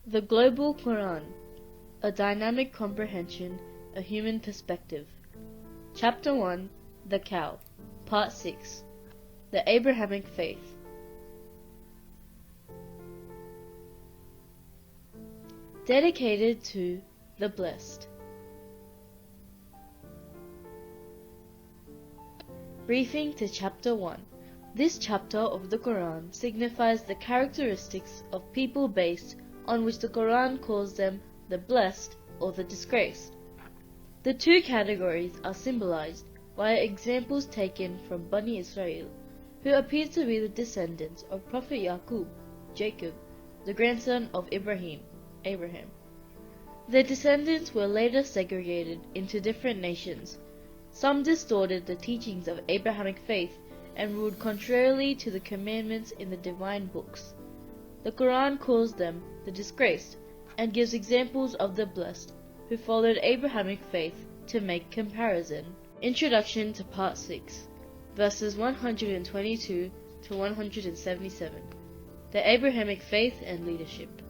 The Global Quran, a dynamic comprehension, a human perspective. Chapter 1, The Cow, Part 6, The Abrahamic Faith. Dedicated to the Blessed. Briefing to Chapter 1. This chapter of the Quran signifies the characteristics of people based on which the Quran calls them the blessed or the disgraced. The two categories are symbolized via examples taken from Bani Israel, who appear to be the descendants of Prophet Yaqub, Jacob, the grandson of Abraham. Their descendants were later segregated into different nations. Some distorted the teachings of Abrahamic faith and ruled contrarily to the commandments in the divine books. The Quran calls them the disgraced and gives examples of the blessed who followed Abrahamic faith to make comparison. Introduction to Part 6, verses 122 to 177. The Abrahamic Faith and Leadership.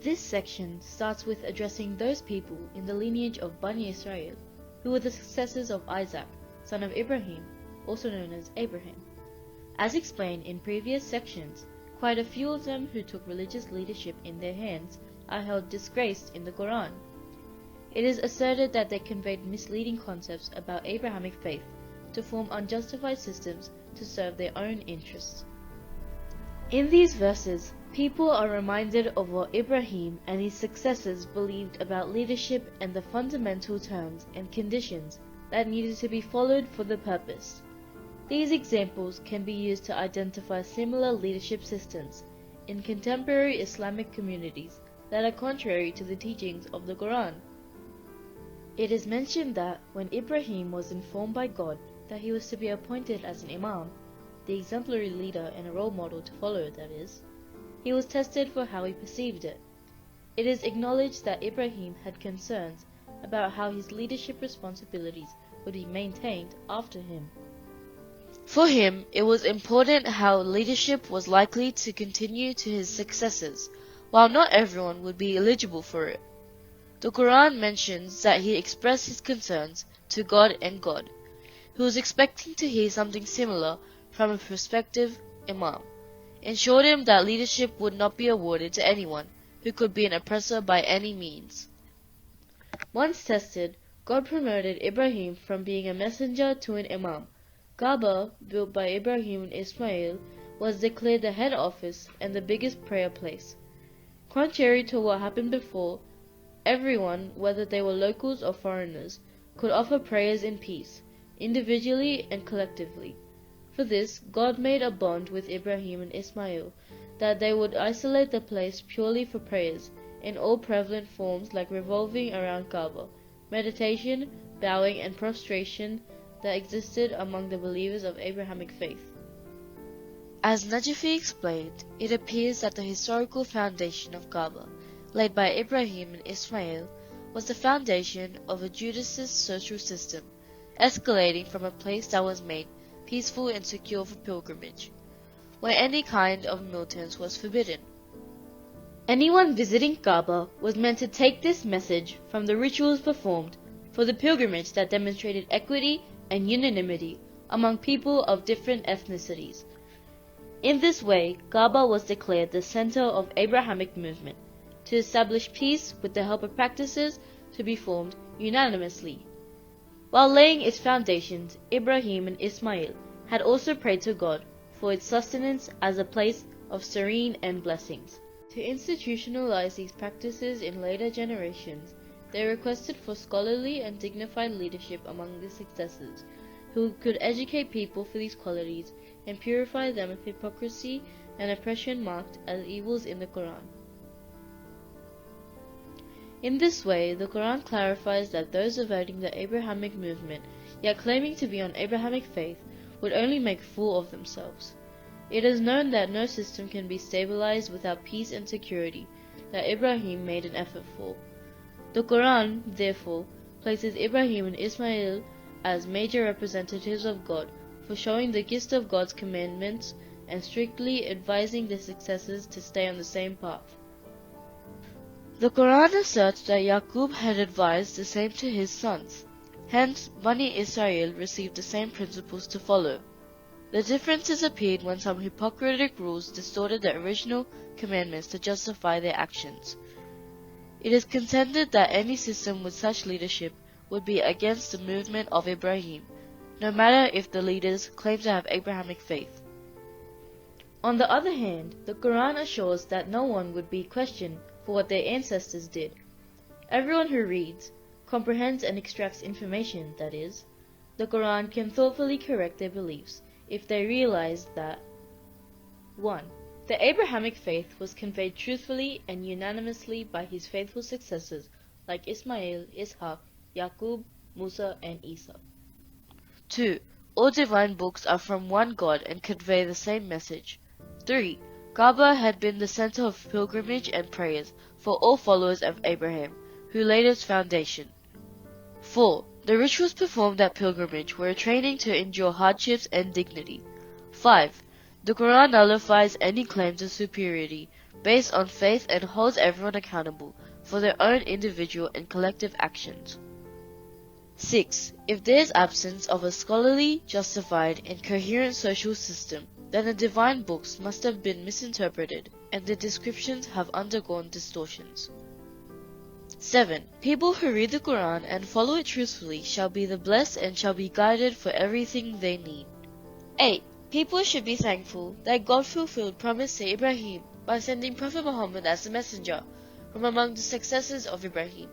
This section starts with addressing those people in the lineage of Bani Israel who were the successors of Isaac, son of Ibrahim, also known as Abraham. As explained in previous sections, quite a few of them who took religious leadership in their hands are held disgraced in the Quran. It is asserted that they conveyed misleading concepts about Abrahamic faith to form unjustified systems to serve their own interests. In these verses, people are reminded of what Ibrahim and his successors believed about leadership and the fundamental terms and conditions that needed to be followed for the purpose. These examples can be used to identify similar leadership systems in contemporary Islamic communities that are contrary to the teachings of the Quran. It is mentioned that when Ibrahim was informed by God that he was to be appointed as an Imam, the exemplary leader and a role model to follow, that is, he was tested for how he perceived it. It is acknowledged that Ibrahim had concerns about how his leadership responsibilities would be maintained after him. For him, it was important how leadership was likely to continue to his successors, while not everyone would be eligible for it. The Quran mentions that he expressed his concerns to God and God, who was expecting to hear something similar from a prospective Imam, ensured him that leadership would not be awarded to anyone who could be an oppressor by any means. Once tested, God promoted Ibrahim from being a messenger to an Imam. Kaaba, built by Ibrahim and Ismail, was declared the head office and the biggest prayer place. Contrary to what happened before, everyone, whether they were locals or foreigners, could offer prayers in peace, individually and collectively. For this, God made a bond with Ibrahim and Ismail that they would isolate the place purely for prayers in all prevalent forms like revolving around Kaaba, meditation, bowing and prostration that existed among the believers of Abrahamic faith. As Najafi explained, it appears that the historical foundation of Kaaba, laid by Ibrahim and Ismail, was the foundation of a Judicist social system, escalating from a place that was made peaceful and secure for pilgrimage, where any kind of militance was forbidden. Anyone visiting Kaaba was meant to take this message from the rituals performed for the pilgrimage that demonstrated equity and unanimity among people of different ethnicities. In this way, Kaaba was declared the center of Abrahamic movement, to establish peace with the help of practices to be formed unanimously. While laying its foundations, Ibrahim and Ismail had also prayed to God for its sustenance as a place of serene and blessings. To institutionalize these practices in later generations, they requested for scholarly and dignified leadership among their successors, who could educate people for these qualities and purify them of hypocrisy and oppression marked as evils in the Quran. In this way, the Quran clarifies that those avoiding the Abrahamic movement, yet claiming to be on Abrahamic faith, would only make a fool of themselves. It is known that no system can be stabilized without peace and security that Ibrahim made an effort for. The Quran, therefore, places Ibrahim and Ismail as major representatives of God for showing the gist of God's commandments and strictly advising their successors to stay on the same path. The Quran asserts that Yaqub had advised the same to his sons. Hence, Bani Israel received the same principles to follow. The differences appeared when some hypocritic rules distorted the original commandments to justify their actions. It is contended that any system with such leadership would be against the movement of Ibrahim, no matter if the leaders claim to have Abrahamic faith. On the other hand, the Quran assures that no one would be questioned for what their ancestors did. Everyone who reads, comprehends and extracts information, that is, the Quran can thoughtfully correct their beliefs if they realize that 1. The Abrahamic faith was conveyed truthfully and unanimously by his faithful successors like Ismail, Ishaq, Yaqub, Musa, and Isa. 2. All divine books are from one God and convey the same message. 3. Kaaba had been the center of pilgrimage and prayers for all followers of Abraham, who laid its foundation. 4. The rituals performed at pilgrimage were a training to endure hardships and dignity. 5. The Quran nullifies any claim to superiority based on faith and holds everyone accountable for their own individual and collective actions. 6. If there is absence of a scholarly, justified, and coherent social system, then the divine books must have been misinterpreted, and the descriptions have undergone distortions. 7. People who read the Quran and follow it truthfully shall be the blessed and shall be guided for everything they need. 8. People should be thankful that God fulfilled promise to Ibrahim by sending Prophet Muhammad as the messenger from among the successors of Ibrahim.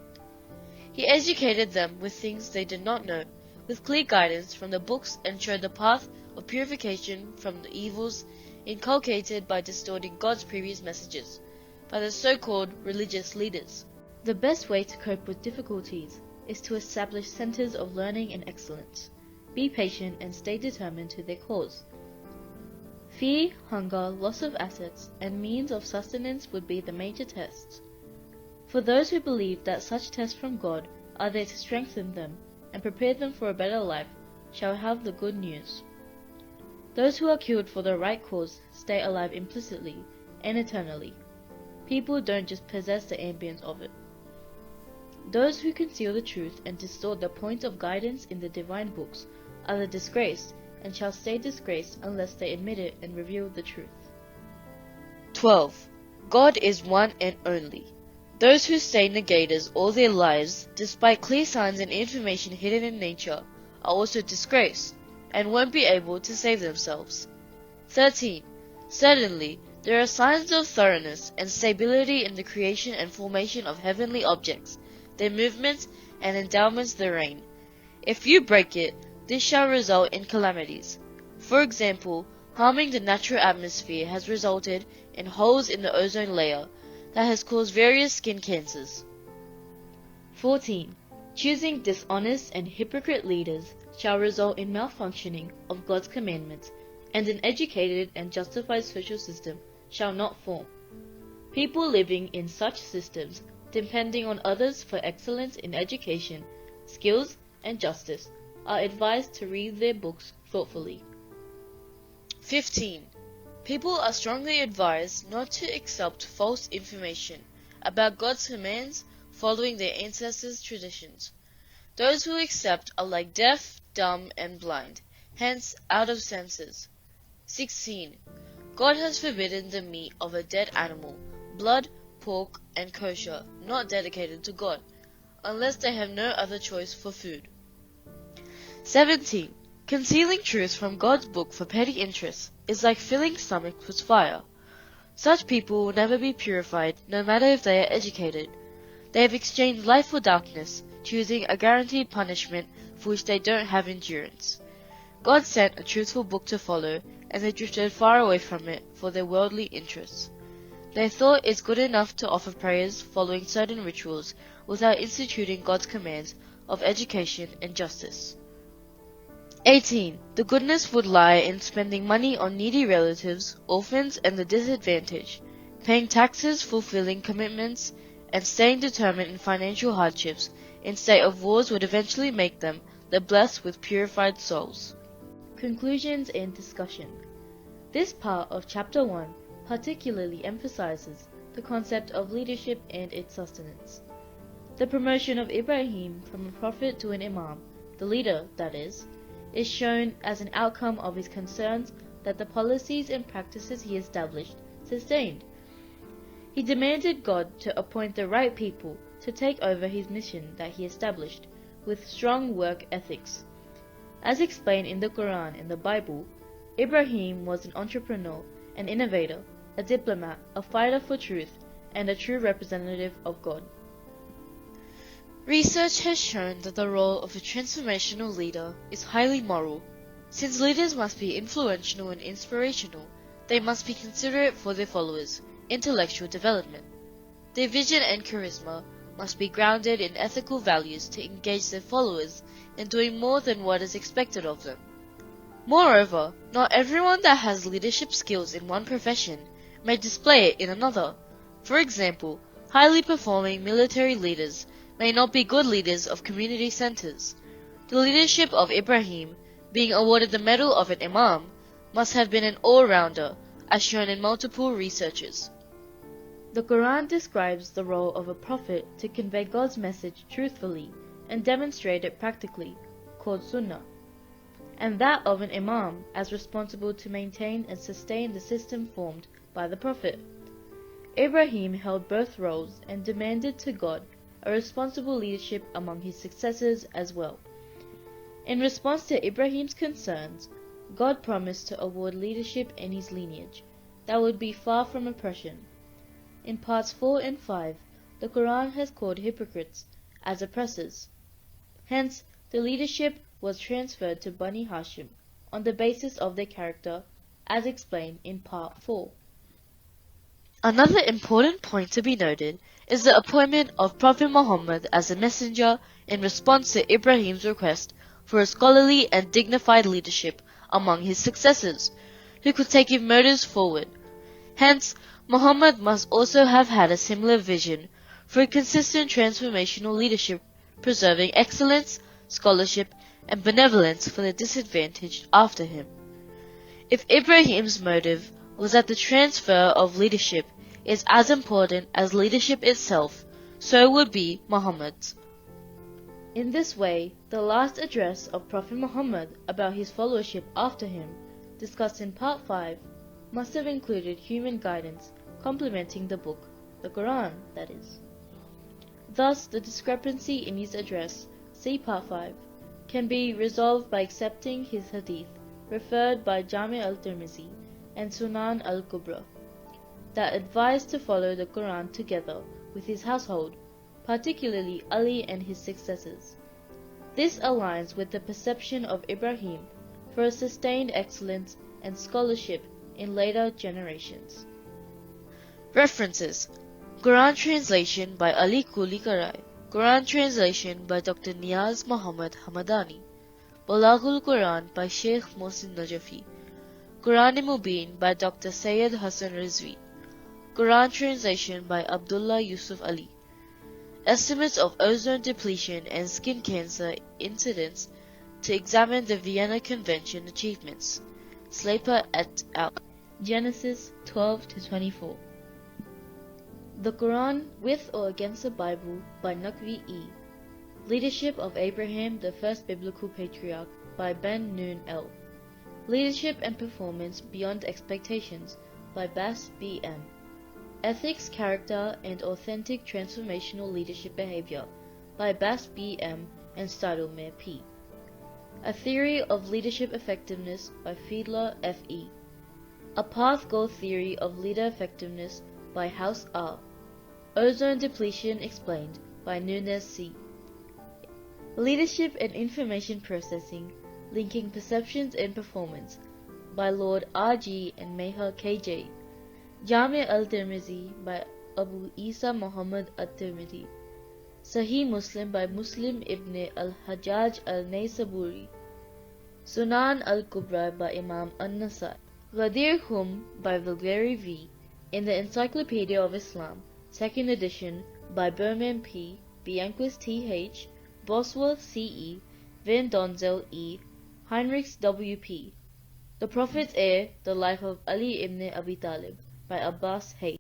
He educated them with things they did not know, with clear guidance from the books, and showed the path of purification from the evils inculcated by distorting God's previous messages by the so-called religious leaders. The best way to cope with difficulties is to establish centers of learning and excellence. Be patient and stay determined to their cause. Fear, hunger, loss of assets, and means of sustenance would be the major tests. For those who believe that such tests from God are there to strengthen them and prepare them for a better life shall have the good news. Those who are killed for the right cause stay alive implicitly and eternally. People don't just possess the ambience of it. Those who conceal the truth and distort the point of guidance in the divine books are the disgraced and shall stay disgraced unless they admit it and reveal the truth. 12. God is one and only. Those who stay negators all their lives, despite clear signs and information hidden in nature, are also disgraced, and won't be able to save themselves. 13. Certainly, there are signs of thoroughness and stability in the creation and formation of heavenly objects, their movements and endowments therein. If you break it, this shall result in calamities. For example, harming the natural atmosphere has resulted in holes in the ozone layer that has caused various skin cancers. 14. Choosing dishonest and hypocrite leaders shall result in malfunctioning of God's commandments, and an educated and justified social system shall not form. People living in such systems, depending on others for excellence in education, skills, and justice, are advised to read their books thoughtfully. 15. People are strongly advised not to accept false information about God's commands following their ancestors' traditions. Those who accept are like deaf, dumb, and blind, hence out of senses. 16. God has forbidden the meat of a dead animal, blood, pork, and kosher, not dedicated to God, unless they have no other choice for food. 17. Concealing truth from God's book for petty interests is like filling stomachs with fire. Such people will never be purified, no matter if they are educated. They have exchanged life for darkness, choosing a guaranteed punishment for which they don't have endurance. God sent a truthful book to follow, and they drifted far away from it for their worldly interests. They thought it's good enough to offer prayers following certain rituals without instituting God's commands of education and justice. 18. The goodness would lie in spending money on needy relatives, orphans, and the disadvantaged, paying taxes, fulfilling commitments, and staying determined in financial hardships in state of wars would eventually make them the blessed with purified souls. Conclusions and discussion. This part of Chapter 1 particularly emphasizes the concept of leadership and its sustenance. The promotion of Ibrahim from a prophet to an Imam, the leader, that is shown as an outcome of his concerns that the policies and practices he established sustained. He demanded God to appoint the right people to take over his mission that he established, with strong work ethics. As explained in the Quran and the Bible, Ibrahim was an entrepreneur, an innovator, a diplomat, a fighter for truth, and a true representative of God. Research has shown that the role of a transformational leader is highly moral. Since leaders must be influential and inspirational, they must be considerate for their followers' intellectual development. Their vision and charisma must be grounded in ethical values to engage their followers in doing more than what is expected of them. Moreover, not everyone that has leadership skills in one profession may display it in another. For example, highly performing military leaders may not be good leaders of community centers. The leadership of Ibrahim, being awarded the medal of an Imam, must have been an all-rounder, as shown in multiple researches. The Quran describes the role of a prophet to convey God's message truthfully and demonstrate it practically, called Sunnah, and that of an Imam as responsible to maintain and sustain the system formed by the prophet. Ibrahim held both roles and demanded to God a responsible leadership among his successors as well. In response to Ibrahim's concerns, God promised to award leadership in his lineage that would be far from oppression. In parts 4 and 5, the Quran has called hypocrites as oppressors. Hence, the leadership was transferred to Bani Hashim on the basis of their character, as explained in part 4. Another important point to be noted is the appointment of Prophet Muhammad as a messenger in response to Ibrahim's request for a scholarly and dignified leadership among his successors, who could take his motives forward. Hence, Muhammad must also have had a similar vision for a consistent transformational leadership, preserving excellence, scholarship, and benevolence for the disadvantaged after him. If Ibrahim's motive was that the transfer of leadership is as important as leadership itself, so would be Muhammad's. In this way, the last address of Prophet Muhammad about his followership after him, discussed in part 5, must have included human guidance complementing the book, the Quran, that is. Thus, the discrepancy in his address, see part 5, can be resolved by accepting his hadith, referred by Jami al-Tirmizi and Sunan al-Kubra, that advised to follow the Quran together with his household, particularly Ali and his successors. This aligns with the perception of Ibrahim for a sustained excellence and scholarship in later generations. References: Quran translation by Ali Kuli Karai, Quran translation by Dr. Niaz Muhammad Hamadani, Balaghul Quran by Sheikh Mohsin Najafi, Quran-e-Mubin by Dr. Sayyid Hassan Rizvi, Quran translation by Abdullah Yusuf Ali. Estimates of ozone depletion and skin cancer incidence to examine the Vienna Convention achievements. Slaper et al. Genesis 12-24. The Quran with or against the Bible by Naqvi E. Leadership of Abraham, the first biblical patriarch by Ben Nun L. Leadership and Performance Beyond Expectations by Bas B. M. Ethics, Character, and Authentic Transformational Leadership Behavior by Bas B. M. and Stadelmeier P. A Theory of Leadership Effectiveness by Fiedler F. E. A Path Goal Theory of Leader Effectiveness by House R. Ozone Depletion Explained by Nunez C. Leadership and Information Processing Linking Perceptions and Performance by Lord R. G. and Meher K. J. Jami al-Tirmizi by Abu Isa Muhammad at-Tirmidhi. Sahih Muslim by Muslim ibn al-Hajjaj al-Naysaburi. Sunan al-Kubra by Imam an-Nasai. Ghadir Hum by Vulgari V. in the Encyclopedia of Islam, 2nd edition, by Berman P., Bianquist T.H., Bosworth C.E., Van Donzel E., Heinrichs W.P. The Prophet's Heir, The Life of Ali ibn Abi Talib by Abbas Hayth.